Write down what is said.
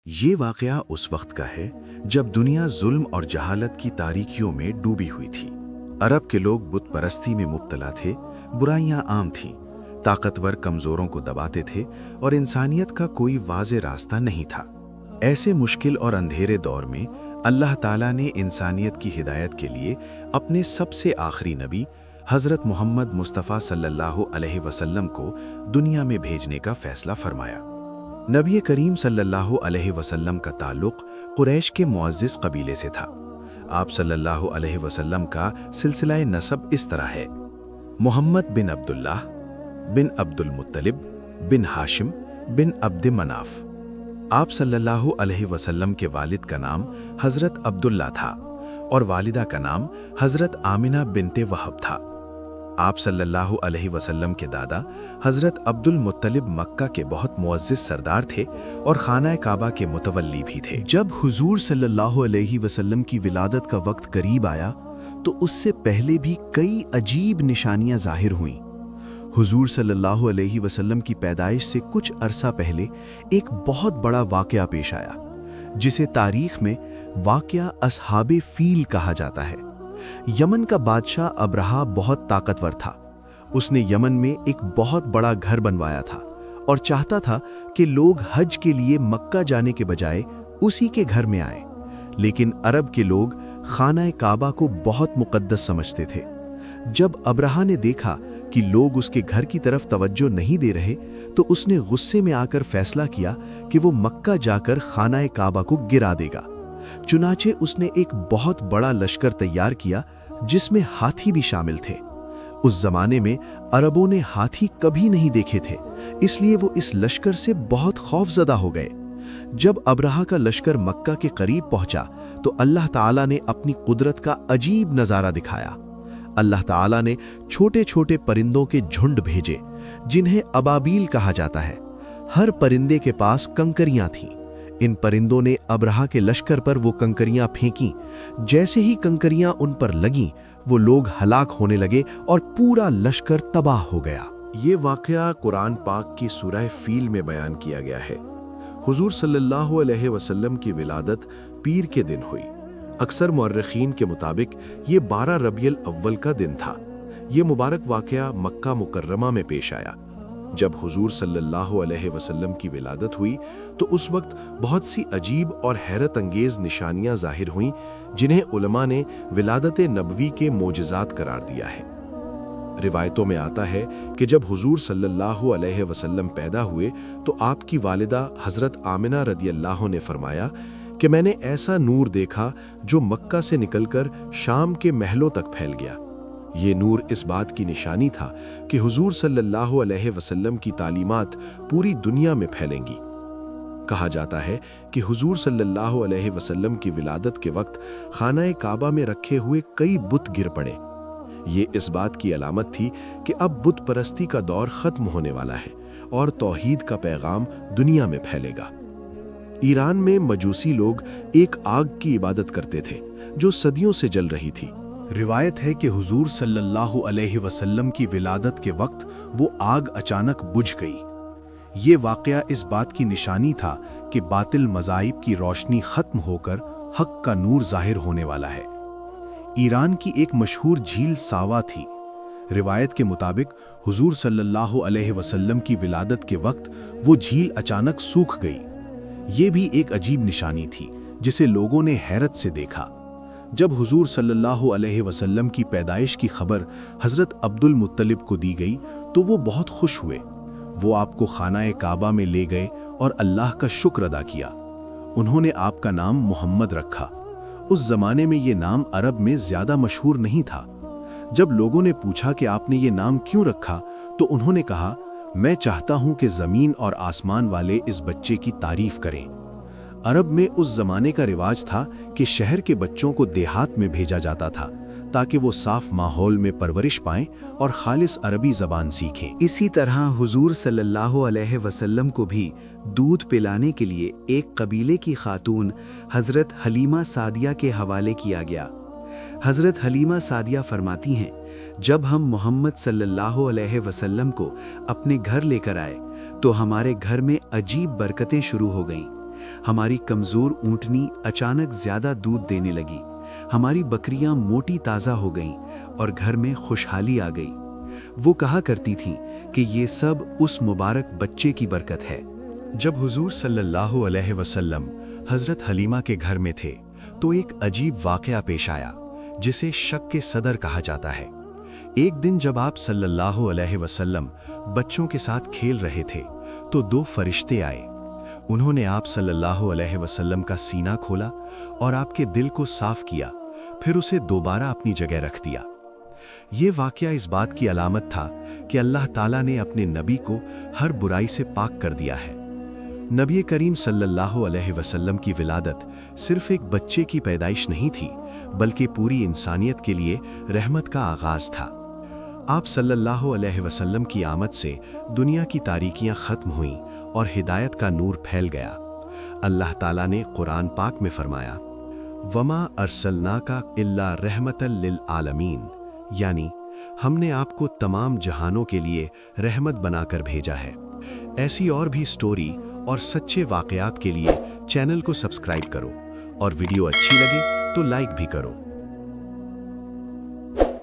یہ واقعہ اس وقت کا ہے جب دنیا ظلم اور جہالت کی تاریکیوں میں ڈوبی ہوئی تھی۔ عرب کے لوگ بت پرستی میں مبتلا تھے، برائیاں عام تھیں، طاقتور کمزوروں کو دباتے تھے اور انسانیت کا کوئی واضح راستہ نہیں تھا۔ ایسے مشکل اور اندھیرے دور میں اللہ تعالیٰ نے انسانیت کی ہدایت کے لیے اپنے سب سے آخری نبی حضرت محمد مصطفیٰ صلی اللہ علیہ وسلم کو دنیا میں بھیجنے کا فیصلہ فرمایا۔ نبی کریم صلی اللہ علیہ وسلم کا تعلق قریش کے معزز قبیلے سے تھا۔ آپ صلی اللہ علیہ وسلم کا سلسلہ نسب اس طرح ہے: محمد بن عبداللہ بن عبد المطلب بن ہاشم بن عبد مناف۔ آپ صلی اللہ علیہ وسلم کے والد کا نام حضرت عبداللہ تھا اور والدہ کا نام حضرت آمنہ بنت وہب تھا۔ آپ صلی اللہ علیہ وسلم کے دادا حضرت عبد المطلب مکہ کے بہت معزز سردار تھے اور خانہ کعبہ کے متولی بھی تھے۔ جب حضور صلی اللہ علیہ وسلم کی ولادت کا وقت قریب آیا تو اس سے پہلے بھی کئی عجیب نشانیاں ظاہر ہوئیں۔ حضور صلی اللہ علیہ وسلم کی پیدائش سے کچھ عرصہ پہلے ایک بہت بڑا واقعہ پیش آیا، جسے تاریخ میں واقعہ اصحاب فیل کہا جاتا ہے۔ یمن کا بادشاہ ابرہہ بہت طاقتور تھا۔ اس نے یمن میں ایک بہت بڑا گھر بنوایا تھا اور چاہتا تھا کہ لوگ حج کے لیے مکہ جانے کے بجائے اسی کے گھر میں آئیں، لیکن عرب کے لوگ خانہ کعبہ کو بہت مقدس سمجھتے تھے۔ جب ابرہہ نے دیکھا کہ لوگ اس کے گھر کی طرف توجہ نہیں دے رہے تو اس نے غصے میں آ کر فیصلہ کیا کہ وہ مکہ جا کر خانہ کعبہ کو گرا دے گا۔ چنانچہ اس نے ایک بہت بڑا لشکر تیار کیا جس میں ہاتھی بھی شامل تھے۔ اس زمانے میں عربوں نے ہاتھی کبھی نہیں دیکھے تھے، اس لیے وہ اس لشکر سے بہت خوفزدہ ہو گئے۔ جب ابرہہ کا لشکر مکہ کے قریب پہنچا تو اللہ تعالیٰ نے اپنی قدرت کا عجیب نظارہ دکھایا۔ اللہ تعالیٰ نے چھوٹے چھوٹے پرندوں کے جھنڈ بھیجے جنہیں ابابیل کہا جاتا ہے۔ ہر پرندے کے پاس کنکریاں تھیں۔ ان پرندوں نے ابرہہ کے لشکر پر وہ کنکریاں پھینکیں۔ جیسے ہی کنکریاں ان پر لگیں وہ لوگ ہلاک ہونے لگے اور پورا لشکر تباہ ہو گیا۔ یہ واقعہ قرآن پاک کی سورہ فیل میں بیان کیا گیا ہے۔ حضور صلی اللہ علیہ وسلم کی ولادت پیر کے دن ہوئی۔ اکثر مورخین کے مطابق یہ 12 ربیع الاول کا دن تھا۔ یہ مبارک واقعہ مکہ مکرمہ میں پیش آیا۔ جب حضور صلی اللہ علیہ وسلم کی ولادت ہوئی تو اس وقت بہت سی عجیب اور حیرت انگیز نشانیاں ظاہر ہوئیں جنہیں علماء نے ولادت نبوی کے معجزات قرار دیا ہے۔ روایتوں میں آتا ہے کہ جب حضور صلی اللہ علیہ وسلم پیدا ہوئے تو آپ کی والدہ حضرت آمنہ رضی اللہ نے فرمایا کہ میں نے ایسا نور دیکھا جو مکہ سے نکل کر شام کے محلوں تک پھیل گیا۔ یہ نور اس بات کی نشانی تھا کہ حضور صلی اللہ علیہ وسلم کی تعلیمات پوری دنیا میں پھیلیں گی۔ کہا جاتا ہے کہ حضور صلی اللہ علیہ وسلم کی ولادت کے وقت خانہ کعبہ میں رکھے ہوئے کئی بت گر پڑے۔ یہ اس بات کی علامت تھی کہ اب بت پرستی کا دور ختم ہونے والا ہے اور توحید کا پیغام دنیا میں پھیلے گا۔ ایران میں مجوسی لوگ ایک آگ کی عبادت کرتے تھے جو صدیوں سے جل رہی تھی۔ روایت ہے کہ حضور صلی اللہ علیہ وسلم کی ولادت کے وقت وہ آگ اچانک بجھ گئی۔ یہ واقعہ اس بات کی نشانی تھا کہ باطل مذاہب کی روشنی ختم ہو کر حق کا نور ظاہر ہونے والا ہے۔ ایران کی ایک مشہور جھیل ساوا تھی۔ روایت کے مطابق حضور صلی اللہ علیہ وسلم کی ولادت کے وقت وہ جھیل اچانک سوکھ گئی۔ یہ بھی ایک عجیب نشانی تھی جسے لوگوں نے حیرت سے دیکھا۔ جب حضور صلی اللہ علیہ وسلم کی پیدائش کی خبر حضرت عبد المطلب کو دی گئی تو وہ بہت خوش ہوئے۔ وہ آپ کو خانہ کعبہ میں لے گئے اور اللہ کا شکر ادا کیا۔ انہوں نے آپ کا نام محمد رکھا۔ اس زمانے میں یہ نام عرب میں زیادہ مشہور نہیں تھا۔ جب لوگوں نے پوچھا کہ آپ نے یہ نام کیوں رکھا تو انہوں نے کہا، میں چاہتا ہوں کہ زمین اور آسمان والے اس بچے کی تعریف کریں۔ عرب میں اس زمانے کا رواج تھا کہ شہر کے بچوں کو دیہات میں بھیجا جاتا تھا تاکہ وہ صاف ماحول میں پرورش پائیں اور خالص عربی زبان سیکھیں۔ اسی طرح حضور صلی اللہ علیہ وسلم کو بھی دودھ پلانے کے لیے ایک قبیلے کی خاتون حضرت حلیمہ سعدیہ کے حوالے کیا گیا۔ حضرت حلیمہ سعدیہ فرماتی ہیں، جب ہم محمد صلی اللہ علیہ وسلم کو اپنے گھر لے کر آئے تو ہمارے گھر میں عجیب برکتیں شروع ہو گئیں۔ ہماری کمزور اونٹنی اچانک زیادہ دودھ دینے لگی، ہماری بکریاں موٹی تازہ ہو گئیں اور گھر میں خوشحالی آ گئی۔ وہ کہا کرتی تھیں کہ یہ سب اس مبارک بچے کی برکت ہے۔ جب حضور صلی اللہ علیہ وسلم حضرت حلیمہ کے گھر میں تھے تو ایک عجیب واقعہ پیش آیا جسے شک کے صدر کہا جاتا ہے۔ ایک دن جب آپ صلی اللہ علیہ وسلم بچوں کے ساتھ کھیل رہے تھے تو دو فرشتے آئے۔ انہوں نے آپ صلی اللہ علیہ وسلم کا سینہ کھولا اور آپ کے دل کو صاف کیا، پھر اسے دوبارہ اپنی جگہ رکھ دیا۔ یہ واقعہ اس بات کی علامت تھا کہ اللہ تعالیٰ نے اپنے نبی کو ہر برائی سے پاک کر دیا ہے۔ نبی کریم صلی اللہ علیہ وسلم کی ولادت صرف ایک بچے کی پیدائش نہیں تھی، بلکہ پوری انسانیت کے لیے رحمت کا آغاز تھا۔ آپ صلی اللہ علیہ وسلم کی آمد سے دنیا کی تاریکیاں ختم ہوئیں اور ہدایت کا نور پھیل گیا۔ اللہ تعالیٰ نے قرآن پاک میں فرمایا، وَمَا أَرْسَلْنَاكَ إِلَّا رَحْمَةً لِلْعَالَمِينَ، یعنی ہم نے آپ کو تمام جہانوں کے لیے رحمت بنا کر بھیجا ہے۔ ایسی اور بھی سٹوری اور سچے واقعات کے لیے چینل کو سبسکرائب کرو، اور ویڈیو اچھی لگے تو لائک بھی کرو۔